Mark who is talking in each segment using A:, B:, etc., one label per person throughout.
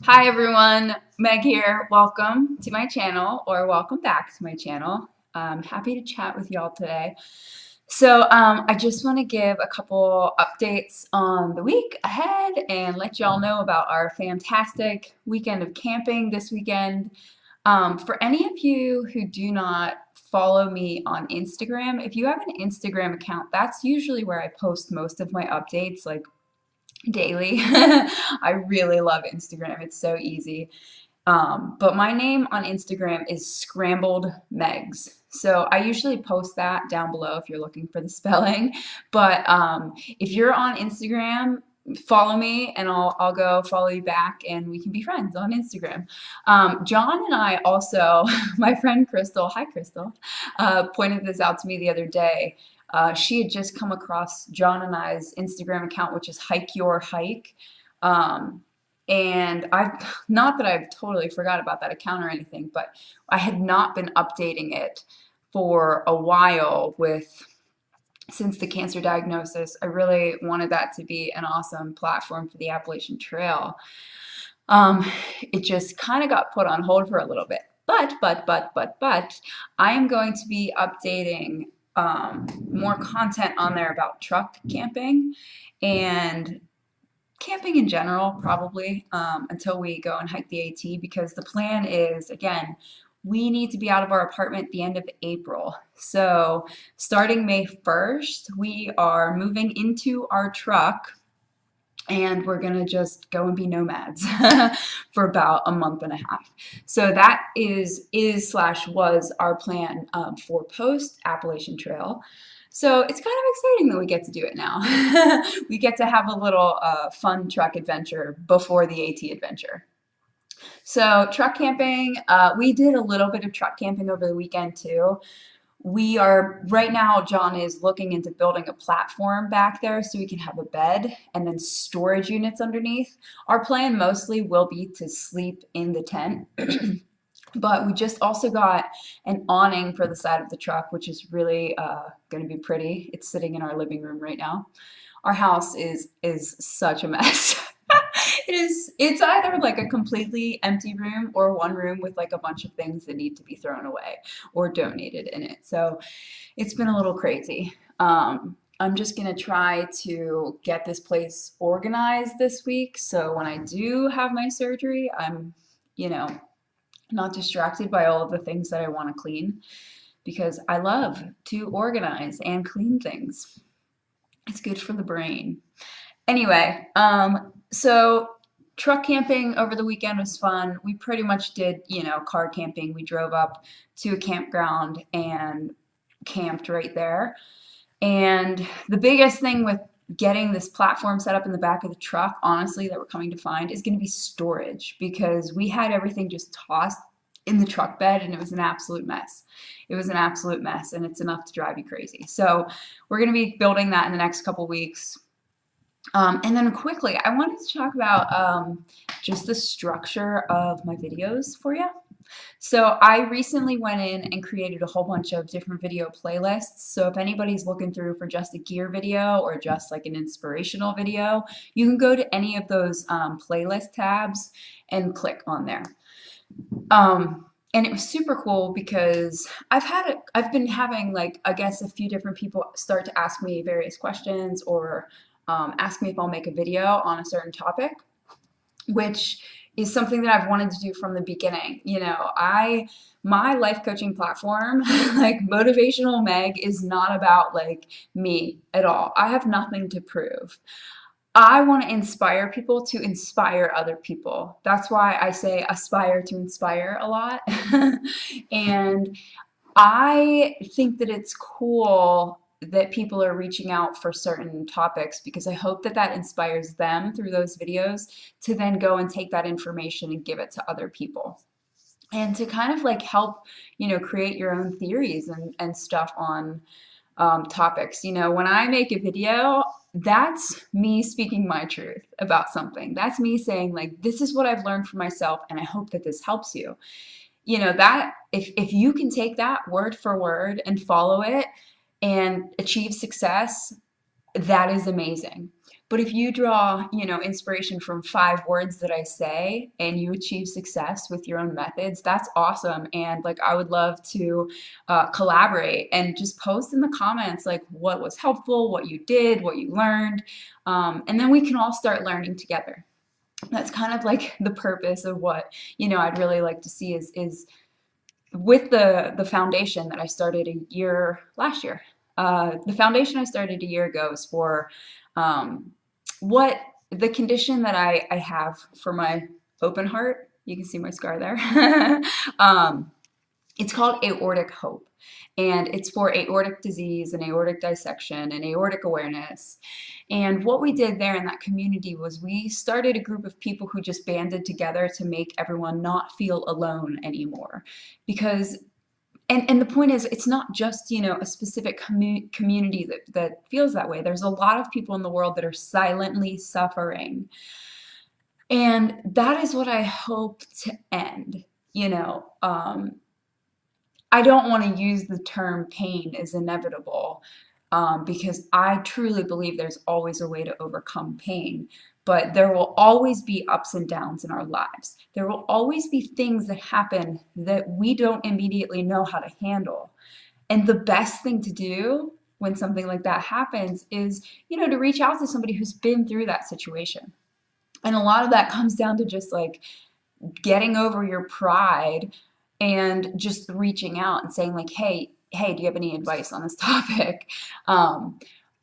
A: Hi everyone, Meg here. Welcome to my channel, or welcome back to my channel. I'm happy to chat with y'all today. I just want to give a couple updates on the week ahead and let y'all know about our fantastic weekend of camping this weekend. For any of you who do not follow me on Instagram, if you have an Instagram account, that's usually where I post most of my updates, like daily. I really love Instagram. It's so easy. But my name on Instagram is Scrambled Megs. So I usually post that down below if you're looking for the spelling. But if you're on Instagram, follow me and I'll go follow you back and we can be friends on Instagram. John and I also, my friend Crystal, hi Crystal, pointed this out to me the other day. She had just come across John and I's Instagram account, which is Hike Your Hike. And I've not that I've totally forgot about that account or anything, but I had not been updating it for a while since the cancer diagnosis. I really wanted that to be an awesome platform for the Appalachian Trail. It just kind of got put on hold for a little bit. But, I am going to be updating more content on there about truck camping and camping in general, probably until we go and hike the AT, because the plan is, again, we need to be out of our apartment at the end of April. So starting May 1st, we are moving into our truck and we're gonna just go and be nomads for about a month and a half. So that is slash was our plan for post Appalachian Trail. So it's kind of exciting that we get to do it now. We get to have a little fun truck adventure before the AT adventure. So truck camping, we did a little bit of truck camping over the weekend too. We are right now, John is looking into building a platform back there so we can have a bed and then storage units underneath. Our plan mostly will be to sleep in the tent. But we just also got an awning for the side of the truck, which is really going to be pretty. It's sitting in our living room right now. Our house is such a mess. It's either like a completely empty room or one room with like a bunch of things that need to be thrown away or donated in it. So it's been a little crazy. I'm just gonna try to get this place organized this week. So when I do have my surgery, I'm, you know, not distracted by all of the things that I want to clean because I love to organize and clean things. It's good for the brain. Anyway, so truck camping over the weekend was fun. We pretty much did, car camping. We drove up to a campground and camped right there. And the biggest thing with getting this platform set up in the back of the truck, honestly, that we're coming to find is going to be storage, because we had everything just tossed in the truck bed and it was an absolute mess. It was an absolute mess, and it's enough to drive you crazy. So we're going to be building that in the next couple weeks. And then quickly, I wanted to talk about just the structure of my videos for you. So I recently went in and created a whole bunch of different video playlists. So if anybody's looking through for just a gear video or just like an inspirational video, you can go to any of those playlist tabs and click on there. And it was super cool because I've been having, like, I guess a few different people start to ask me various questions or ask me if I'll make a video on a certain topic, which is something that I've wanted to do from the beginning. My life coaching platform, like Motivational Meg, is not about like me at all. I have nothing to prove. I want to inspire people to inspire other people. That's why I say aspire to inspire a lot. And I think that it's cool that people are reaching out for certain topics, because I hope that that inspires them through those videos to then go and take that information and give it to other people. And to kind of like help, create your own theories and stuff on topics. When I make a video, that's me speaking my truth about something. That's me saying, like, this is what I've learned for myself, and I hope that this helps you. That if you can take that word for word and follow it and achieve success, that is amazing. But if you draw, inspiration from 5 words that I say and you achieve success with your own methods, that's awesome. And like, I would love to collaborate and just post in the comments like what was helpful, what you did, what you learned. And then we can all start learning together. That's kind of like the purpose of what, I'd really like to see is with the foundation that I started last year. The foundation I started a year ago is for what the condition that I have for my open heart. You can see my scar there. It's called aortic hope, and it's for aortic disease and aortic dissection and aortic awareness. And what we did there in that community was we started a group of people who just banded together to make everyone not feel alone anymore. Because and the point is, it's not just, a specific community that feels that way. There's a lot of people in the world that are silently suffering. And that is what I hope to end. I don't want to use the term pain is inevitable, because I truly believe there's always a way to overcome pain. But there will always be ups and downs in our lives. There will always be things that happen that we don't immediately know how to handle. And the best thing to do when something like that happens is, to reach out to somebody who's been through that situation. And a lot of that comes down to just like getting over your pride and just reaching out and saying like, hey, do you have any advice on this topic?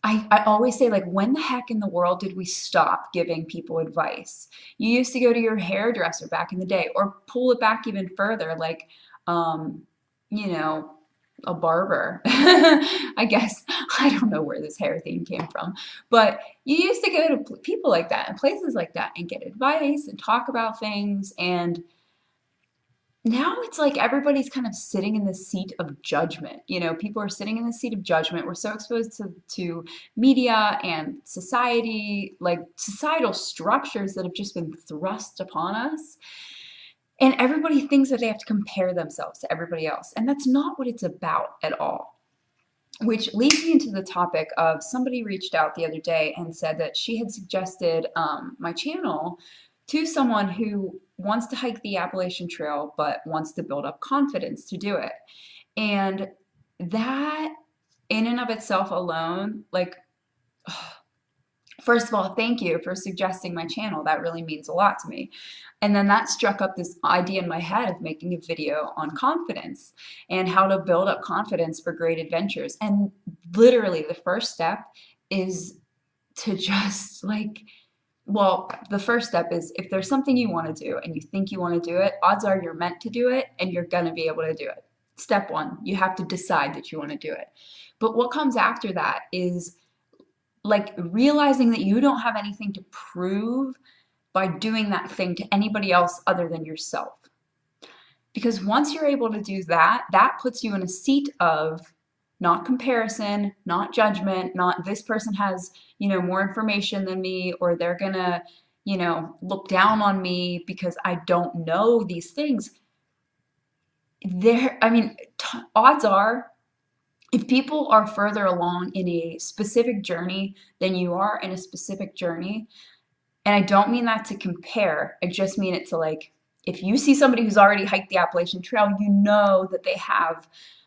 A: I always say, like, when the heck in the world did we stop giving people advice? You used to go to your hairdresser back in the day, or pull it back even further, like, you know, a barber. I guess, I don't know where this hair theme came from, but you used to go to people like that and places like that and get advice and talk about things. And now it's like everybody's kind of sitting in the seat of judgment. People are sitting in the seat of judgment. We're so exposed to media and society, like societal structures that have just been thrust upon us. And everybody thinks that they have to compare themselves to everybody else. And that's not what it's about at all. Which leads me into the topic of somebody reached out the other day and said that she had suggested my channel to someone who wants to hike the Appalachian Trail but wants to build up confidence to do it. And that in and of itself alone, like, first of all, thank you for suggesting my channel. That really means a lot to me. And then that struck up this idea in my head of making a video on confidence and how to build up confidence for great adventures. And literally the first step is to just the first step is, if there's something you want to do and you think you want to do it, odds are you're meant to do it and you're going to be able to do it. Step one, you have to decide that you want to do it. But what comes after that is like realizing that you don't have anything to prove by doing that thing to anybody else other than yourself. Because once you're able to do that, that puts you in a seat of not comparison, not judgment, not this person has, more information than me, or they're gonna, look down on me because I don't know these things. Odds are, if people are further along in a specific journey than you are in a specific journey, and I don't mean that to compare, I just mean it to, like, if you see somebody who's already hiked the Appalachian Trail, you know that they have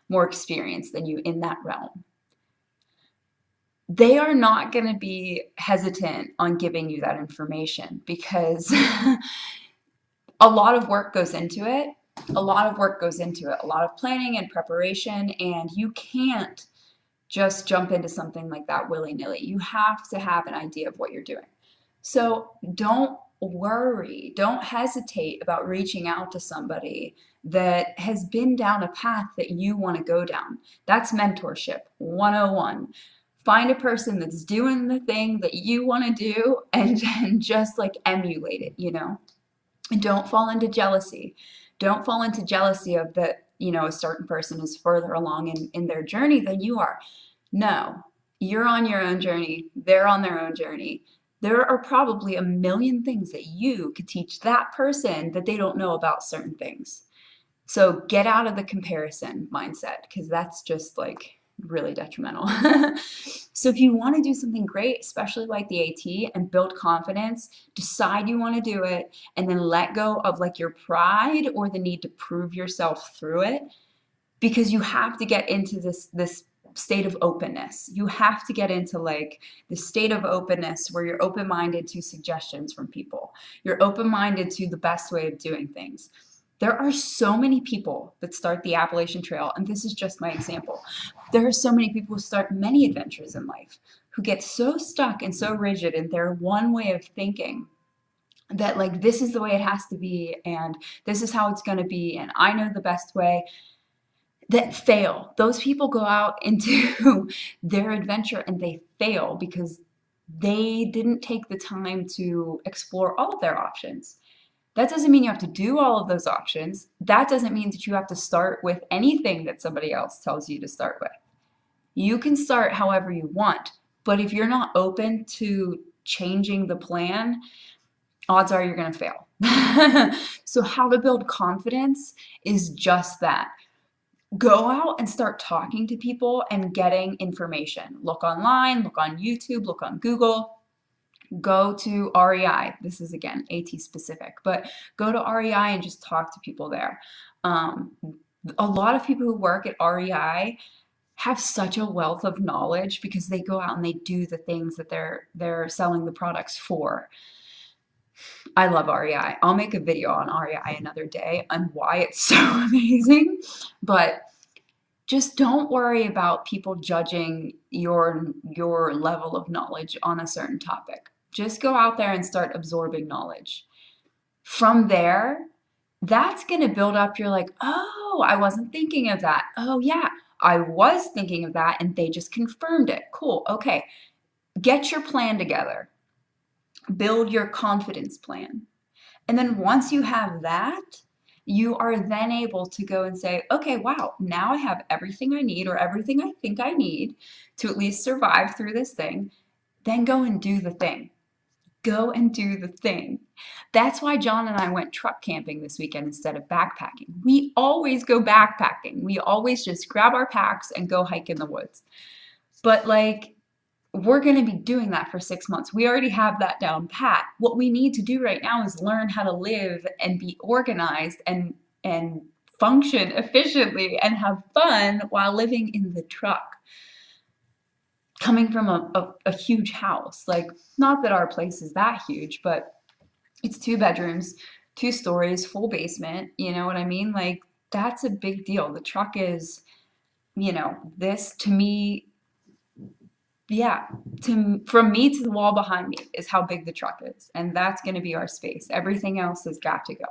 A: more experience than you in that realm. They are not going to be hesitant on giving you that information because a lot of work goes into it. A lot of work goes into it, a lot of planning and preparation, and you can't just jump into something like that willy-nilly. You have to have an idea of what you're doing. So don't worry, don't hesitate about reaching out to somebody that has been down a path that you want to go down. That's mentorship 101. Find a person that's doing the thing that you want to do and then just like emulate it, And don't fall into jealousy. Don't fall into jealousy of that, a certain person is further along in their journey than you are. No, you're on your own journey. They're on their own journey. There are probably a million things that you could teach that person that they don't know about certain things. So get out of the comparison mindset, because that's just like, really detrimental. So if you want to do something great, especially like the AT, and build confidence, decide you want to do it, and then let go of like your pride or the need to prove yourself through it, because you have to get into this state of openness. You have to get into like the state of openness where you're open-minded to suggestions from people. You're open-minded to the best way of doing things. There are so many people that start the Appalachian Trail, and this is just my example. There are so many people who start many adventures in life who get so stuck and so rigid in their one way of thinking that like this is the way it has to be and this is how it's going to be and I know the best way, that fail. Those people go out into their adventure and they fail because they didn't take the time to explore all of their options. That doesn't mean you have to do all of those options. That doesn't mean that you have to start with anything that somebody else tells you to start with. You can start however you want, but if you're not open to changing the plan, odds are you're going to fail. So how to build confidence is just that. Go out and start talking to people and getting information. Look online, look on YouTube, look on Google. Go to REI. This is again AT specific, but go to REI and just talk to people there. A lot of people who work at REI have such a wealth of knowledge because they go out and they do the things that they're selling the products for. I love REI. I'll make a video on REI another day on why it's so amazing, but just don't worry about people judging your level of knowledge on a certain topic. Just go out there and start absorbing knowledge. From there, that's going to build up. You're like, oh, I wasn't thinking of that. Oh, yeah, I was thinking of that, and they just confirmed it. Cool. Okay. Get your plan together. Build your confidence plan. And then once you have that, you are then able to go and say, okay, wow, now I have everything I need or everything I think I need to at least survive through this thing. Then go and do the thing. Go and do the thing. That's why John and I went truck camping this weekend instead of backpacking. We always go backpacking. We always just grab our packs and go hike in the woods. But like, we're going to be doing that for 6 months. We already have that down pat. What we need to do right now is learn how to live and be organized and function efficiently and have fun while living in the truck. Coming from a huge house. Like, not that our place is that huge, but it's 2 bedrooms, 2 stories, full basement. You know what I mean? Like, that's a big deal. The truck is, you know, this to me, yeah, from me to the wall behind me is how big the truck is. And that's going to be our space. Everything else has got to go.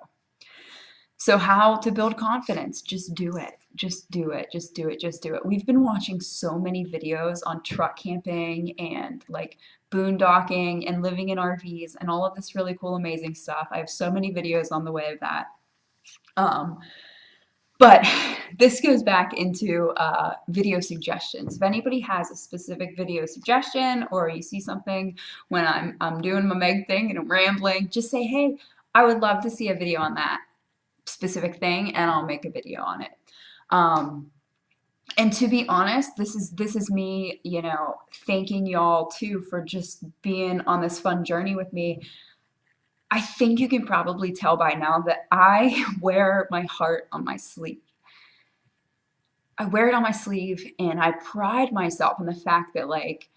A: So how to build confidence? Just do it. Just do it. Just do it. Just do it. We've been watching so many videos on truck camping and like boondocking and living in RVs and all of this really cool, amazing stuff. I have so many videos on the way of that. But this goes back into video suggestions. If anybody has a specific video suggestion or you see something when I'm doing my Meg thing and I'm rambling, just say, hey, I would love to see a video on that specific thing, and I'll make a video on it. And to be honest, this is me, you know, thanking y'all too for just being on this fun journey with me. I think you can probably tell by now that I wear my heart on my sleeve. I wear it on my sleeve and I pride myself in the fact that like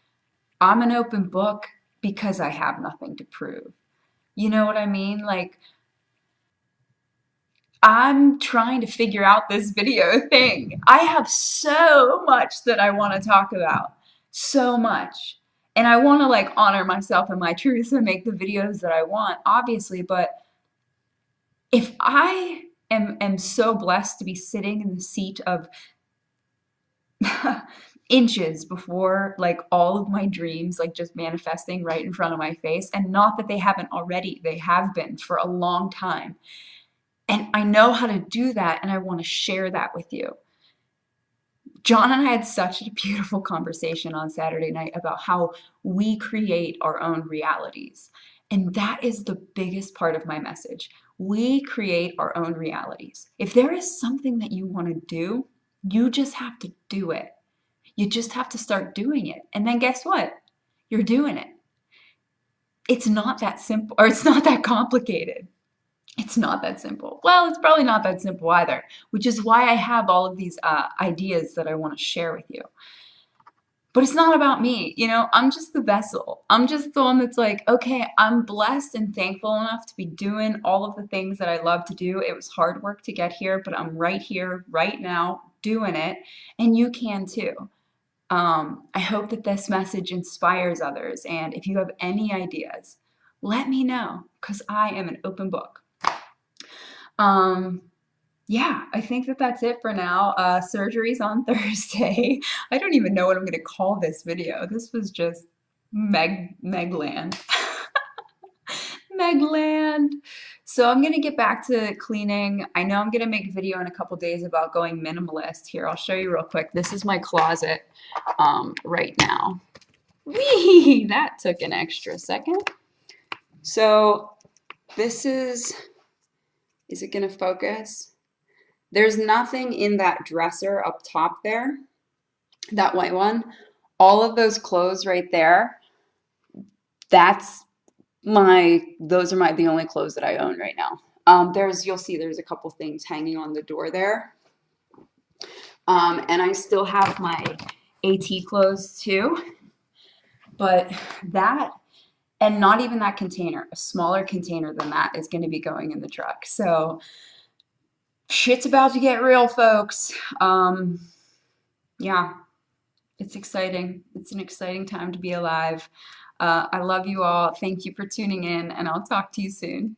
A: I'm an open book because I have nothing to prove. You know what I mean? Like I'm trying to figure out this video thing. I have so much that I want to talk about. So much. And I want to like honor myself and my truth and make the videos that I want, obviously, but if I am so blessed to be sitting in the seat of inches before like all of my dreams like just manifesting right in front of my face, and not that they haven't already, they have been for a long time. And I know how to do that, and I want to share that with you. John and I had such a beautiful conversation on Saturday night about how we create our own realities. And that is the biggest part of my message. We create our own realities. If there is something that you want to do, you just have to do it. You just have to start doing it. And then guess what? You're doing it. It's not that simple, or it's not that complicated. It's not that simple. Well, it's probably not that simple either, which is why I have all of these ideas that I want to share with you. But it's not about me, you know, I'm just the vessel. I'm just the one that's like, okay, I'm blessed and thankful enough to be doing all of the things that I love to do. It was hard work to get here, but I'm right here, right now, doing it, and you can too. I hope that this message inspires others, and if you have any ideas, let me know, because I am an open book. Yeah, I think that that's it for now. Surgery's on Thursday. I don't even know what I'm gonna call this video. This was just Megland. Megland. So I'm gonna get back to cleaning. I know I'm gonna make a video in a couple days about going minimalist. Here, I'll show you real quick. This is my closet right now. Whee! That took an extra second. So this is it gonna focus? There's nothing in that dresser up top there, that white one. All of those clothes right there, those are the only clothes that I own right now. You'll see there's a couple things hanging on the door there. And I still have my AT clothes too, but that, and not even that container, a smaller container than that is going to be going in the truck. So shit's about to get real, folks. Yeah, it's exciting. It's an exciting time to be alive. I love you all. Thank you for tuning in, and I'll talk to you soon.